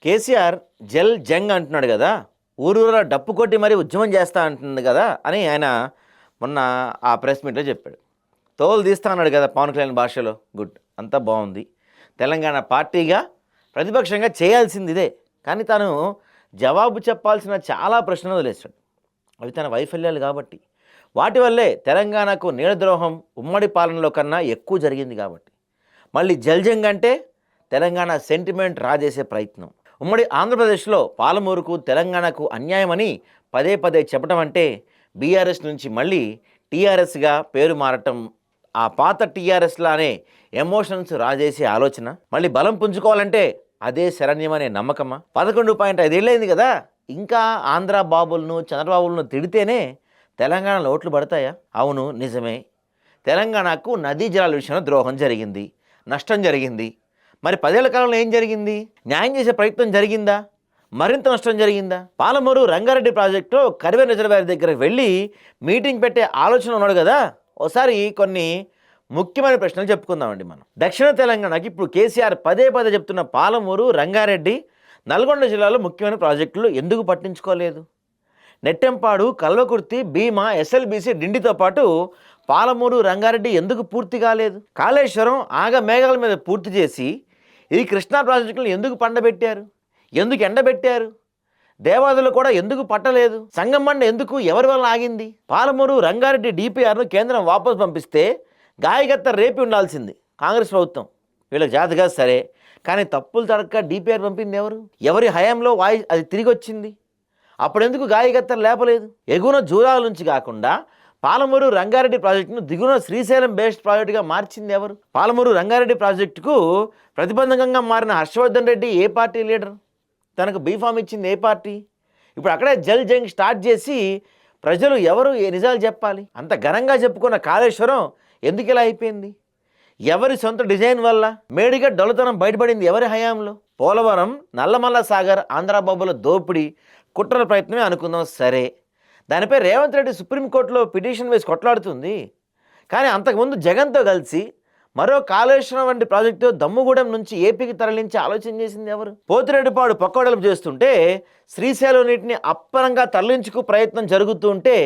కేసీఆర్ జల్ జంగ్ అంటున్నాడు కదా, ఊరూరా డప్పు కొట్టి మరీ ఉద్యమం చేస్తా అంటుంది కదా అని ఆయన మొన్న ఆ ప్రెస్ మీట్లో చెప్పాడు. తోలు తీస్తా అన్నాడు కదా పవన్ కళ్యాణ్ భాషలో. గుడ్, అంతా బాగుంది. తెలంగాణ పార్టీగా ప్రతిపక్షంగా చేయాల్సింది ఇదే. కానీ తాను జవాబు చెప్పాల్సిన చాలా ప్రశ్నలు వదిలేస్తాడు. అవి తన వైఫల్యాలు కాబట్టి, వాటి వల్లే తెలంగాణకు నీడద్రోహం ఉమ్మడి పాలనలో కన్నా ఎక్కువ జరిగింది కాబట్టి. మళ్ళీ జల్జంగ్ అంటే తెలంగాణ సెంటిమెంట్ రాజేసే ప్రయత్నం. ఉమ్మడి ఆంధ్రప్రదేశ్లో పాలమూరుకు తెలంగాణకు అన్యాయమని పదే పదే చెప్పడం అంటే బీఆర్ఎస్ నుంచి మళ్ళీ టీఆర్ఎస్గా పేరు మారటం, ఆ పాత టీఆర్ఎస్లానే ఎమోషన్స్ రాజేసే ఆలోచన. మళ్ళీ బలం పుంజుకోవాలంటే అదే శరణ్యమనే నమ్మకమా? 11.5 ఏళ్ళైంది కదా, ఇంకా ఆంధ్ర బాబులను చంద్రబాబులను తిడితేనే తెలంగాణలో ఓట్లు పడతాయా? అవును, నిజమే. తెలంగాణకు నదీ జలాల విషయంలో ద్రోహం జరిగింది, నష్టం జరిగింది. మరి 10 ఏళ్ల కాలంలో ఏం జరిగింది? న్యాయం చేసే ప్రయత్నం జరిగిందా? మరింత నష్టం జరిగిందా? పాలమూరు రంగారెడ్డి ప్రాజెక్టు కరివే రిజర్వాయర్ దగ్గరకు వెళ్ళి మీటింగ్ పెట్టే ఆలోచన ఉన్నాడు కదా. ఒకసారి కొన్ని ముఖ్యమైన ప్రశ్నలు చెప్పుకుందామండి మనం. దక్షిణ తెలంగాణకి ఇప్పుడు కేసీఆర్ పదే పదే చెప్తున్న పాలమూరు రంగారెడ్డి నల్గొండ జిల్లాలో ముఖ్యమైన ప్రాజెక్టులు ఎందుకు పట్టించుకోలేదు? నెట్టెంపాడు, కల్వకుర్తి, భీమా, ఎస్ఎల్బీసీ, డిండితో పాటు పాలమూరు రంగారెడ్డి ఎందుకు పూర్తి కాలేదు? కాళేశ్వరం ఆగ మేఘాల మీద పూర్తి చేసి ఈ కృష్ణా ప్రాజెక్టులను ఎందుకు పండబెట్టారు? ఎందుకు ఎండబెట్టారు? దేవాదులు కూడా ఎందుకు పట్టలేదు? సంగమండ ఎందుకు ఎవరి వల్ల ఆగింది? పాలమూరు రంగారెడ్డి డిపిఆర్ను కేంద్రం వాపసు పంపిస్తే గాయగత్త రేపి ఉండాల్సింది కాంగ్రెస్ ప్రభుత్వం. వీళ్ళకి జాతగా సరే, కానీ తప్పులు తడక్క డిపిఆర్ పంపింది ఎవరు? ఎవరి హయాంలో అది తిరిగి వచ్చింది? అప్పుడెందుకు గాయగత్తలు లేపలేదు? ఎగువన జూరాల నుంచి కాకుండా పాలమూరు రంగారెడ్డి ప్రాజెక్టును దిగువన శ్రీశైలం బేస్డ్ ప్రాజెక్టుగా మార్చింది ఎవరు? పాలమూరు రంగారెడ్డి ప్రాజెక్టుకు ప్రతిబంధకంగా మారిన హర్షవర్ధన్ రెడ్డి ఏ పార్టీ లీడర్? తనకు బీఫామ్ ఇచ్చింది ఏ పార్టీ? ఇప్పుడు అక్కడే జల్ జంగ్ స్టార్ట్ చేసి ప్రజలు ఎవరు ఏ నిజాలు చెప్పాలి? అంత ఘనంగా చెప్పుకున్న కాళేశ్వరం ఎందుకు ఇలా అయిపోయింది? ఎవరి సొంత డిజైన్ వల్ల? మేడిగా డొలతనం బయటపడింది ఎవరి హయాంలో? పోలవరం, నల్లమల్ల సాగర్, ఆంధ్రబాబుల దోపిడీ కుట్రల ప్రయత్నమే అనుకుందాం సరే. దానిపై రేవంత్ రెడ్డి సుప్రీంకోర్టులో పిటిషన్ వేసి కొట్లాడుతుంది. కానీ అంతకుముందు జగన్తో కలిసి మరో కాళేశ్వరం వంటి ప్రాజెక్టు దమ్ముగూడెం నుంచి ఏపీకి తరలించి ఆలోచన చేసింది ఎవరు? పోతిరెడ్డిపాడు పక్కవడలు చేస్తుంటే శ్రీశైలం నీటిని అప్పనంగా తరలించుకు ప్రయత్నం జరుగుతుంటే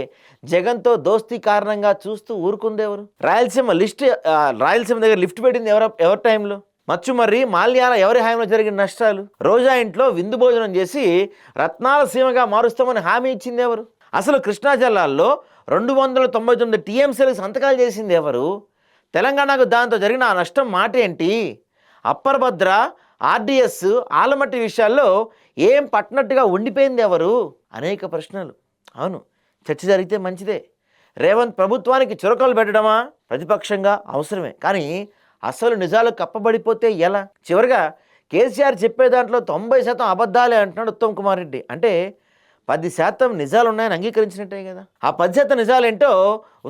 జగన్తో దోస్తీ కారణంగా చూస్తూ ఊరుకుందేవరు? రాయలసీమ దగ్గర లిఫ్ట్ పెట్టింది ఎవరి టైంలో? మచ్చుమర్రి, మాల్యాల ఎవరి హామీలో జరిగిన నష్టాలు? రోజా ఇంట్లో విందు భోజనం చేసి రత్నాల సీమగా మారుస్తామని హామీ ఇచ్చింది ఎవరు? అసలు కృష్ణా జిల్లాల్లో 299 టీఎంసీలకు సంతకాలు చేసింది ఎవరు? తెలంగాణకు దాంతో జరిగిన ఆ నష్టం మాట ఏంటి? అప్పర్ భద్ర, ఆర్డీఎస్, ఆలమట్టి విషయాల్లో ఏం పట్టినట్టుగా ఉండిపోయింది ఎవరు? అనేక ప్రశ్నలు. అవును, చర్చ జరిగితే మంచిదే. రేవంత్ ప్రభుత్వానికి చురకలు పెట్టడమా ప్రతిపక్షంగా అవసరమే, కానీ అసలు నిజాలు కప్పబడిపోతే ఎలా? చివరిగా కేసీఆర్ చెప్పే దాంట్లో 90% అబద్ధాలే అంటున్నాడు ఉత్తమ్ కుమార్ రెడ్డి. అంటే 10% నిజాలు ఉన్నాయని అంగీకరించినట్టే కదా. ఆ 10% నిజాలేంటో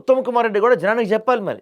ఉత్తమ్ కుమార్ రెడ్డి కూడా జనానికి చెప్పాలి మరి.